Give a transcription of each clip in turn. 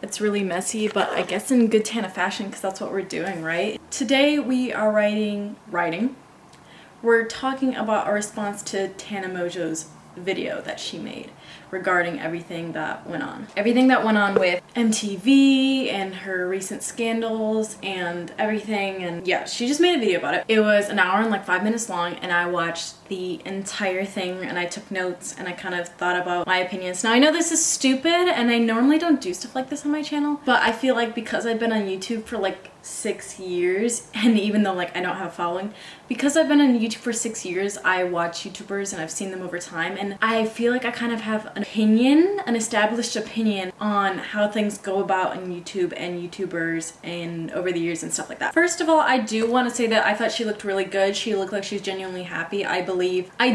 It's really messy, but I guess in good Tana fashion because that's what we're doing, right? Today we are writing. We're talking about our response to Tana Mojo's video that she made regarding everything that went on. Everything that went on with MTV and her recent scandals and everything, and yeah, she just made a video about it. It was an hour and like 5 minutes long, and I watched the entire thing and I took notes and I kind of thought about my opinions. Now I know this is stupid and I normally don't do stuff like this on my channel, but I feel like because I've been on YouTube for like 6 years, and even though like I don't have a following, because I've been on YouTube for 6 years, I watch YouTubers and I've seen them over time, and I feel like I kind of have an opinion, an established opinion on how things go about on YouTube and YouTubers and over the years and stuff like that. First of all, I do want to say that I thought she looked really good. She looked like she's genuinely happy. I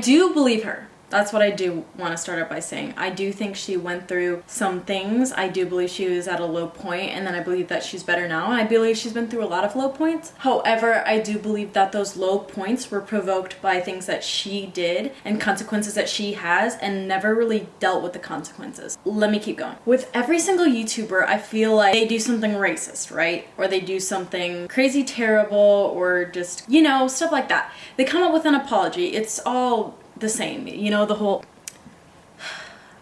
do believe her. That's what I do want to start out by saying. I do think she went through some things. I do believe she was at a low point, and then I believe that she's better now. And I believe she's been through a lot of low points. However, I do believe that those low points were provoked by things that she did and consequences that she has, and never really dealt with the consequences. Let me keep going. With every single YouTuber, I feel like they do something racist, right? Or they do something crazy terrible, or just, you know, stuff like that. They come up with an apology. It's all the same, you know, the whole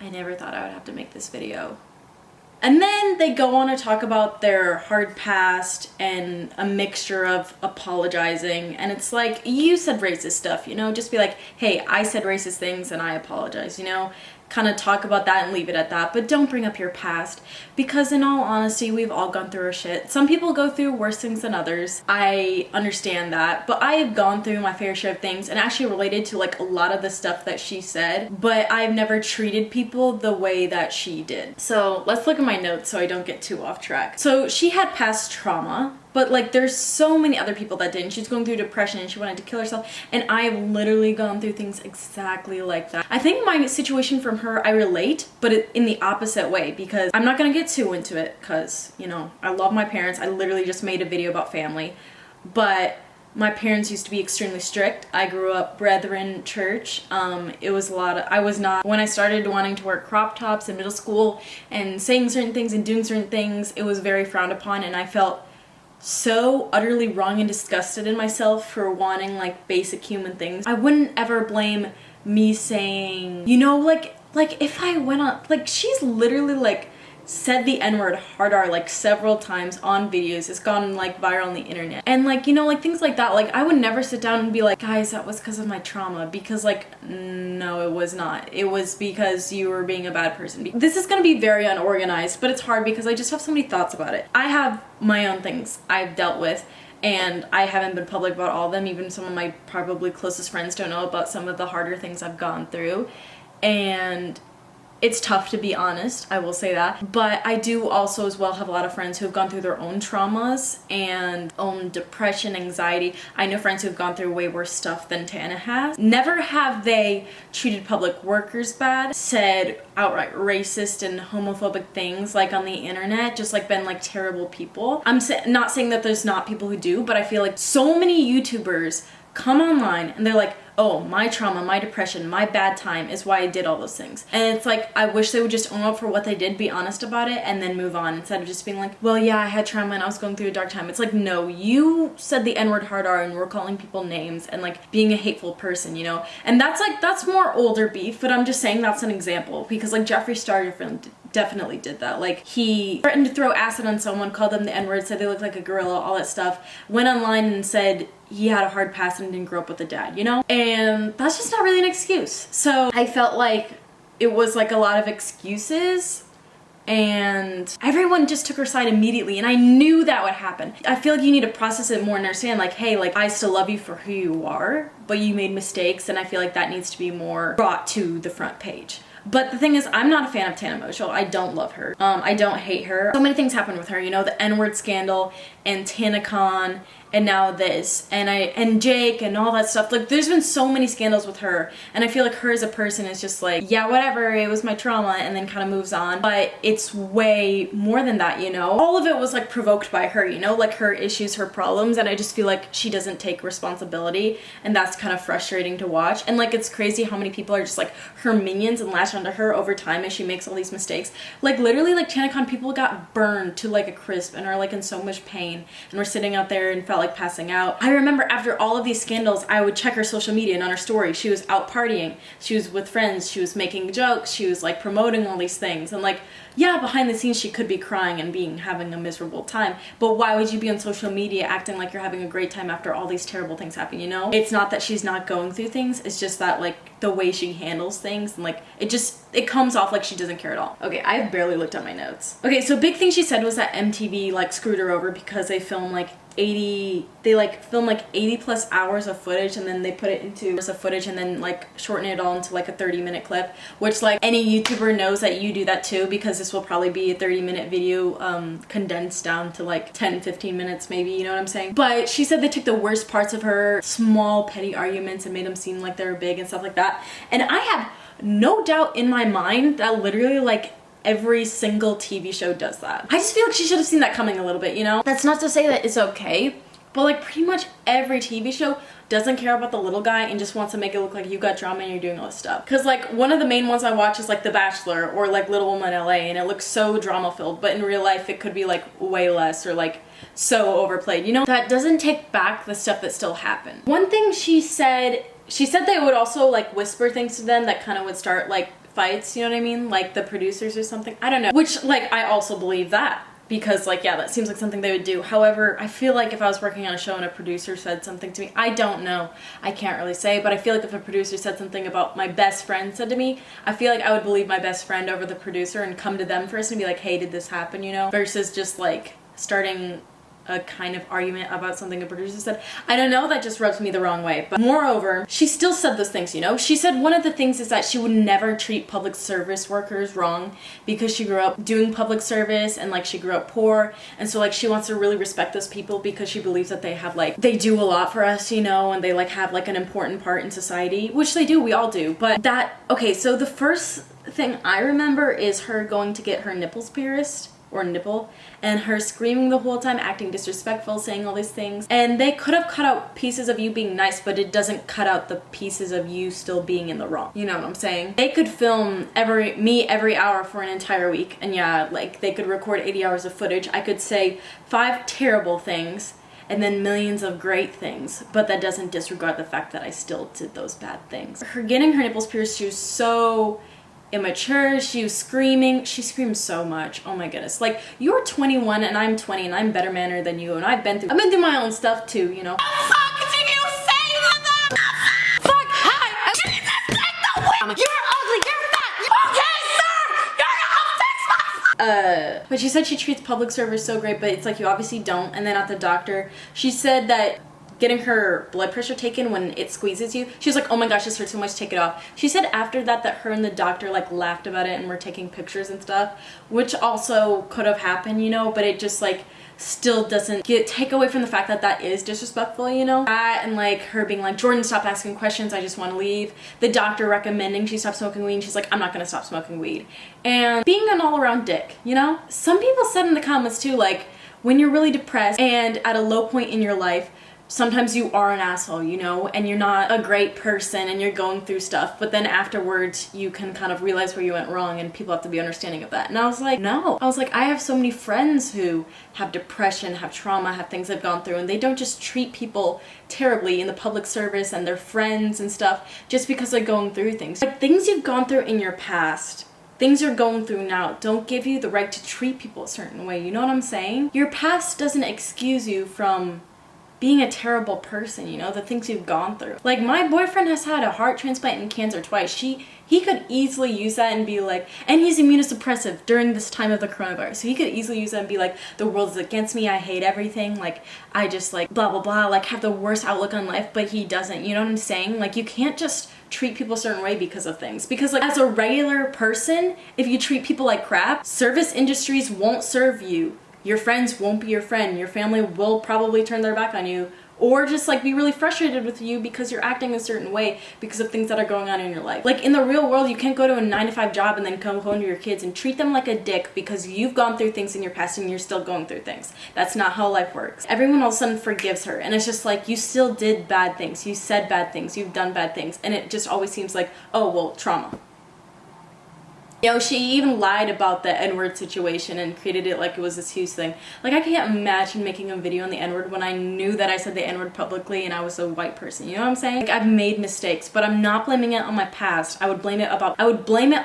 I never thought I would have to make this video. And then they go on to talk about their hard past and a mixture of apologizing, and it's like, you said racist stuff, you know, just be like, hey, I said racist things and I apologize, you know, kind of talk about that and leave it at that, but don't bring up your past, because in all honesty, we've all gone through our shit. Some people go through worse things than others. I understand that, but I have gone through my fair share of things and actually related to like a lot of the stuff that she said, but I've never treated people the way that she did. So let's look at my notes so I don't get too off track. So she had past trauma, but like there's so many other people that didn't. She's going through depression and she wanted to kill herself, and I have literally gone through things exactly like that. I think my situation from her, I relate, but in the opposite way, because I'm not gonna get too into it because, you know, I love my parents. I literally just made a video about family, but my parents used to be extremely strict. I grew up Brethren church. It was a lot of, when I started wanting to wear crop tops in middle school and saying certain things and doing certain things, it was very frowned upon, and I felt so utterly wrong and disgusted in myself for wanting like basic human things. I wouldn't ever blame me saying, you know, like if I went on, like she's literally like said the N-word hard R like several times on videos. It's gone like viral on the internet, and like, you know, like things like that. Like I would never sit down and be like, guys, that was because of my trauma, because like, no, it was not. It was because you were being a bad person. This is gonna be very unorganized, but it's hard because I just have so many thoughts about it. I have my own things I've dealt with, and I haven't been public about all of them. Even some of my probably closest friends don't know about some of the harder things I've gone through, and it's tough to be honest, I will say that. But I do also as well have a lot of friends who have gone through their own traumas and own depression, anxiety. I know friends who have gone through way worse stuff than Tana has. Never have they treated public workers bad, said outright racist and homophobic things like on the internet, just like been like terrible people. I'm not saying that there's not people who do, but I feel like so many YouTubers come online and they're like, oh, my trauma, my depression, my bad time is why I did all those things. And it's like, I wish they would just own up for what they did, be honest about it, and then move on, instead of just being like, well, yeah, I had trauma and I was going through a dark time. It's like, no, you said the N-word hard R and we're calling people names and like being a hateful person, you know? And that's like, that's more older beef, but I'm just saying that's an example, because like Jeffree Star definitely did that. Like he threatened to throw acid on someone, called them the N-word, said they looked like a gorilla, all that stuff, went online and said he had a hard past and didn't grow up with a dad, you know? And that's just not really an excuse. So I felt like it was like a lot of excuses, and everyone just took her side immediately, and I knew that would happen. I feel like you need to process it more and understand like, hey, like I still love you for who you are, but you made mistakes, and I feel like that needs to be more brought to the front page. But the thing is, I'm not a fan of Tana Mojo. I don't love her. I don't hate her. So many things happened with her, you know, the N-word scandal and TanaCon and now this, and Jake and all that stuff. Like, there's been so many scandals with her, and I feel like her as a person is just like, yeah, whatever, it was my trauma, and then kind of moves on. But it's way more than that, you know? All of it was like provoked by her, you know? Like her issues, her problems, and I just feel like she doesn't take responsibility, and that's kind of frustrating to watch. And like, it's crazy how many people are just like her minions and latch onto her over time as she makes all these mistakes. Like, literally, like TanaCon people got burned to like a crisp and are like in so much pain, and we're sitting out there and felt like passing out. I remember after all of these scandals, I would check her social media, and on her story, she was out partying, she was with friends, she was making jokes, she was like promoting all these things, and like, yeah, behind the scenes she could be crying and having a miserable time, but why would you be on social media acting like you're having a great time after all these terrible things happen, you know? It's not that she's not going through things, it's just that like the way she handles things, and like it comes off like she doesn't care at all. Okay, I've barely looked at my notes. Okay, so big thing she said was that MTV like screwed her over because they film like 80 plus hours of footage, and then they put it into a footage and then like shorten it all into like a 30-minute clip, which like any YouTuber knows that you do that too, because this will probably be a 30-minute video condensed down to like 10-15 minutes maybe, you know what I'm saying? But she said they took the worst parts of her small petty arguments and made them seem like they were big and stuff like that, and I have no doubt in my mind that literally like every single TV show does that. I just feel like she should have seen that coming a little bit, you know? That's not to say that it's okay, but like pretty much every TV show doesn't care about the little guy and just wants to make it look like you got drama and you're doing all this stuff. Cause like one of the main ones I watch is like The Bachelor or like Little Woman LA, and it looks so drama filled, but in real life it could be like way less or like so overplayed, you know? That doesn't take back the stuff that still happened. One thing she said they would also like whisper things to them that kind of would start like fights, you know what I mean? Like the producers or something. I don't know. Which, like, I also believe that. Because, like, yeah, that seems like something they would do. However, I feel like if I was working on a show and a producer said something to me, I don't know. I can't really say, but I feel like if a producer said something about my best friend said to me, I feel like I would believe my best friend over the producer and come to them first and be like, hey, did this happen, you know? Versus just, like, starting a kind of argument about something a producer said. I don't know, that just rubs me the wrong way. But moreover, she still said those things, you know? She said one of the things is that she would never treat public service workers wrong because she grew up doing public service and like she grew up poor, and so like she wants to really respect those people because she believes that they have like, they do a lot for us, you know, and they like have like an important part in society, which they do, we all do. But that, okay, so the first thing I remember is her going to get her nipples pierced, or nipple, and her screaming the whole time, acting disrespectful, saying all these things. And they could have cut out pieces of you being nice, but it doesn't cut out the pieces of you still being in the wrong. You know what I'm saying? They could film me every hour for an entire week, and yeah, like they could record 80 hours of footage. I could say 5 terrible things and then millions of great things, but that doesn't disregard the fact that I still did those bad things. Her getting her nipples pierced, she was so immature, she was screaming, she screamed so much, oh my goodness. Like, you're 21 and I'm 20 and I'm better mannered than you, and I've been through my own stuff too, you know? Fuck did you say, mother? Fuck, hi, Jesus, take the wheel! You're ugly, you're fat, okay, sir, you're gonna fix my... But she said she treats public service so great, but it's like you obviously don't. And then at the doctor, she said that getting her blood pressure taken when it squeezes you, she was like, oh my gosh, this hurts so much, take it off. She said after that her and the doctor like laughed about it and were taking pictures and stuff, which also could have happened, you know, but it just like still doesn't take away from the fact that that is disrespectful, you know? That and like her being like, Jordan, stop asking questions, I just want to leave. The doctor recommending she stop smoking weed, and she's like, I'm not gonna stop smoking weed. And being an all-around dick, you know? Some people said in the comments too, like, when you're really depressed and at a low point in your life, sometimes you are an asshole, you know, and you're not a great person and you're going through stuff, but then afterwards you can kind of realize where you went wrong and people have to be understanding of that. And I was like, no. I was like, I have so many friends who have depression, have trauma, have things they've gone through, and they don't just treat people terribly in the public service and their friends and stuff just because they're going through things. Like, things you've gone through in your past, things you're going through now, don't give you the right to treat people a certain way, you know what I'm saying? Your past doesn't excuse you from being a terrible person, you know, the things you've gone through. Like, my boyfriend has had a heart transplant and cancer twice. He could easily use that and be like, and he's immunosuppressive during this time of the coronavirus, so he could easily use that and be like, the world is against me, I hate everything, like, I just like blah blah blah, like have the worst outlook on life, but he doesn't, you know what I'm saying? Like, you can't just treat people a certain way because of things. Because like, as a regular person, if you treat people like crap, service industries won't serve you your friends won't be your friend. Your family will probably turn their back on you, or just like be really frustrated with you because you're acting a certain way because of things that are going on in your life. Like in the real world, you can't go to a 9-to-5 job and then come home to your kids and treat them like a dick because you've gone through things in your past and you're still going through things. That's not how life works. Everyone all of a sudden forgives her, and it's just like, you still did bad things, you said bad things, you've done bad things, and it just always seems like, oh well, trauma. You know, she even lied about the N-word situation and created it like it was this huge thing. Like, I can't imagine making a video on the N-word when I knew that I said the N-word publicly and I was a white person. You know what I'm saying? Like, I've made mistakes, but I'm not blaming it on my past. I would blame it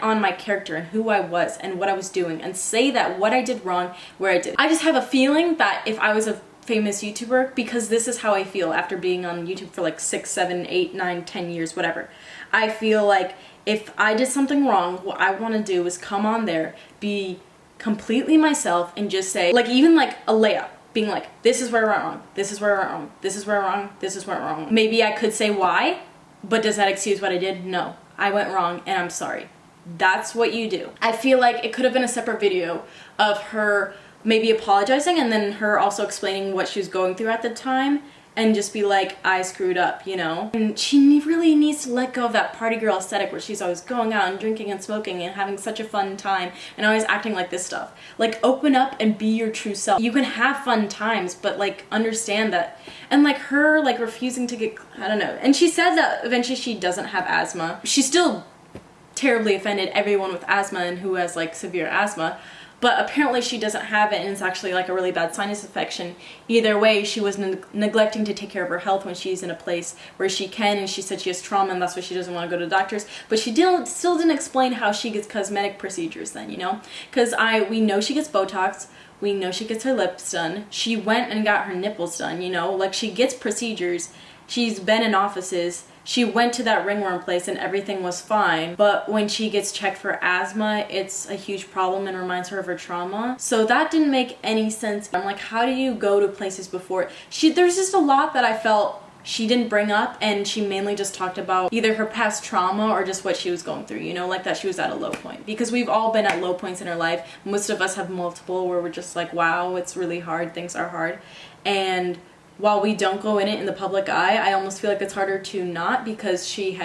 on my character and who I was and what I was doing, and say that what I did wrong, where I did. I just have a feeling that if I was a famous YouTuber, because this is how I feel after being on YouTube for like 6, 7, 8, 9, 10 years, whatever. I feel like if I did something wrong, what I want to do is come on there, be completely myself, and just say, like, even like a layup, being like, this is where I went wrong, this is where I went wrong, this is where I went wrong, this is where I went wrong. Maybe I could say why, but does that excuse what I did? No. I went wrong and I'm sorry. That's what you do. I feel like it could have been a separate video of her maybe apologizing and then her also explaining what she was going through at the time, and just be like, I screwed up, you know? And she really needs to let go of that party girl aesthetic where she's always going out and drinking and smoking and having such a fun time and always acting like this stuff. Like, open up and be your true self. You can have fun times, but like, understand that. And like her, like, refusing to get, I don't know. And she said that eventually she doesn't have asthma. She still terribly offended everyone with asthma and who has like severe asthma. But apparently she doesn't have it, and it's actually like a really bad sinus infection. Either way, she was neglecting to take care of her health when she's in a place where she can, and she said she has trauma and that's why she doesn't want to go to doctors. But she still didn't explain how she gets cosmetic procedures then, you know? Because we know she gets Botox, we know she gets her lips done, she went and got her nipples done, you know? Like, she gets procedures, she's been in offices, she went to that ringworm place and everything was fine, but when she gets checked for asthma, it's a huge problem and reminds her of her trauma. So that didn't make any sense. I'm like, how do you go to places before? There's just a lot that I felt she didn't bring up, and she mainly just talked about either her past trauma or just what she was going through, you know, like that she was at a low point. Because we've all been at low points in our life. Most of us have multiple where we're just like, wow, it's really hard, things are hard. And while we don't go in it in the public eye, I almost feel like it's harder to not, because she's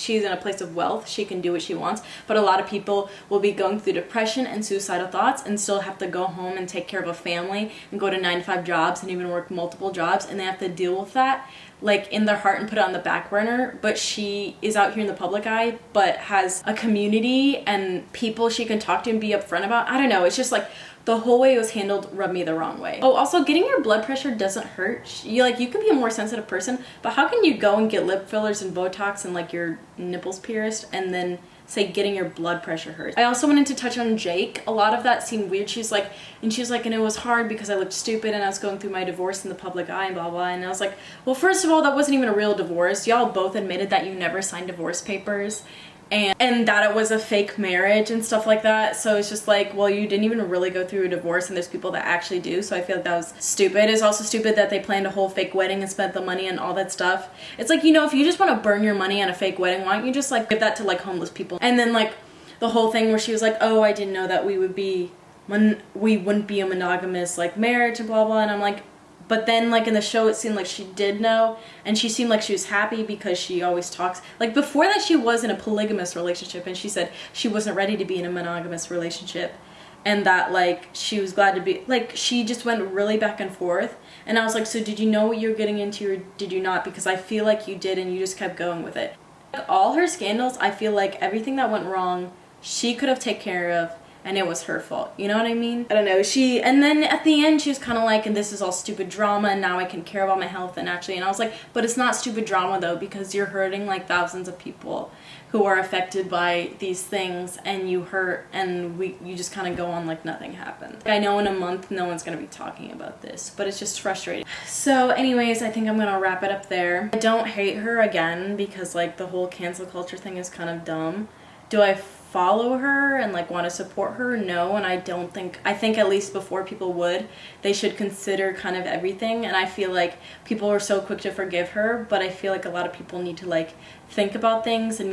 in a place of wealth, she can do what she wants, but a lot of people will be going through depression and suicidal thoughts and still have to go home and take care of a family and go to 9-to-5 jobs and even work multiple jobs, and they have to deal with that like in their heart and put it on the back burner. But she is out here in the public eye, but has a community and people she can talk to and be upfront about. I don't know, it's just like the whole way it was handled rubbed me the wrong way. Oh, also, getting your blood pressure doesn't hurt. You can be a more sensitive person, but how can you go and get lip fillers and Botox and like your nipples pierced and then say getting your blood pressure hurts? I also wanted to touch on Jake. A lot of that seemed weird. She was like, and it was hard because I looked stupid and I was going through my divorce in the public eye and blah, blah. And I was like, well, first of all, that wasn't even a real divorce. Y'all both admitted that you never signed divorce papers. And that it was a fake marriage and stuff like that. So it's just like, well, you didn't even really go through a divorce, and there's people that actually do. So I feel like that was stupid. It's also stupid that they planned a whole fake wedding and spent the money and all that stuff. It's like, you know, if you just want to burn your money on a fake wedding, why don't you just like give that to like homeless people? And then like the whole thing where she was like, oh, I didn't know that we wouldn't be a monogamous like marriage and blah, blah. And I'm like, but then like in the show it seemed like she did know, and she seemed like she was happy because she always talks, like before that she was in a polygamous relationship, and she said she wasn't ready to be in a monogamous relationship, and that like she was glad to be, like she just went really back and forth. And I was like, so did you know what you were getting into or did you not? Because I feel like you did and you just kept going with it. Like, all her scandals, I feel like everything that went wrong she could have taken care of, and it was her fault. You know what I mean? I don't know. And then at the end, she was kind of like, and this is all stupid drama, and now I can care about my health, and actually, and I was like, but it's not stupid drama, though, because you're hurting, like, thousands of people who are affected by these things, and you hurt, and you just kind of go on like nothing happened. I know in a month, no one's going to be talking about this, but it's just frustrating. So anyways, I think I'm going to wrap it up there. I don't hate her again, because, like, the whole cancel culture thing is kind of dumb. Do I follow her and like want to support her, no. And I think at least before people would, they should consider kind of everything. And I feel like people are so quick to forgive her, but I feel like a lot of people need to like think about things and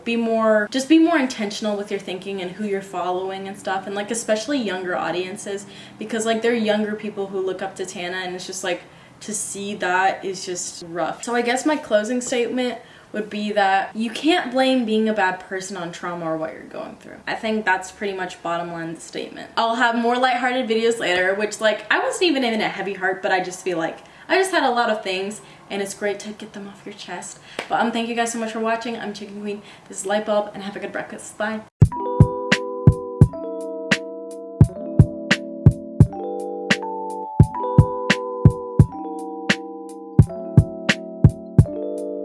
be more intentional with your thinking and who you're following and stuff. And like especially younger audiences, because like they're younger people who look up to Tana, and it's just like to see that is just rough. So I guess my closing statement would be that you can't blame being a bad person on trauma or what you're going through. I think that's pretty much bottom line statement. I'll have more lighthearted videos later, which like I wasn't even in a heavy heart, but I just feel like I just had a lot of things and it's great to get them off your chest. But thank you guys so much for watching. I'm Chicken Queen. This is Lightbulb, and have a good breakfast. Bye.